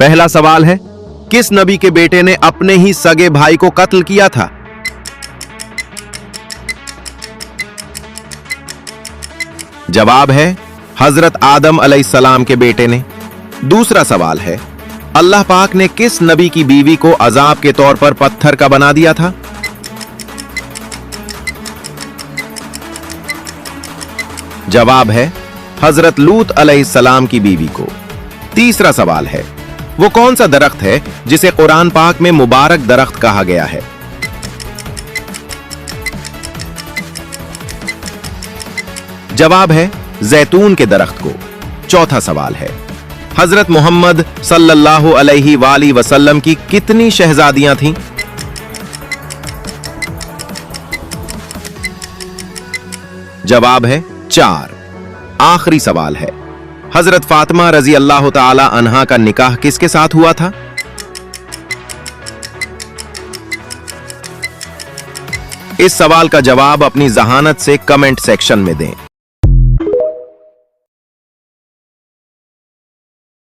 पहला सवाल है, किस नबी के बेटे ने अपने ही सगे भाई को कत्ल किया था? जवाब है हजरत आदम अलैहिस्सलाम के बेटे ने। दूसरा सवाल है, अल्लाह पाक ने किस नबी की बीवी को अजाब के तौर पर पत्थर का बना दिया था? जवाब है हजरत लूत अलैहिस्सलाम की बीवी को। तीसरा सवाल है, वो कौन सा दरख्त है जिसे कुरान पाक में मुबारक दरख्त कहा गया है? जवाब है जैतून के दरख्त को। चौथा सवाल है, हजरत मोहम्मद सल्लल्लाहु अलैहि वसल्लम की कितनी शहजादियां थीं? जवाब है 4। आखिरी सवाल है, हजरत फातिमा रजी अल्लाह ताला अन्हा का निकाह किसके साथ हुआ था? इस सवाल का जवाब अपनी जहानत से कमेंट सेक्शन में दें।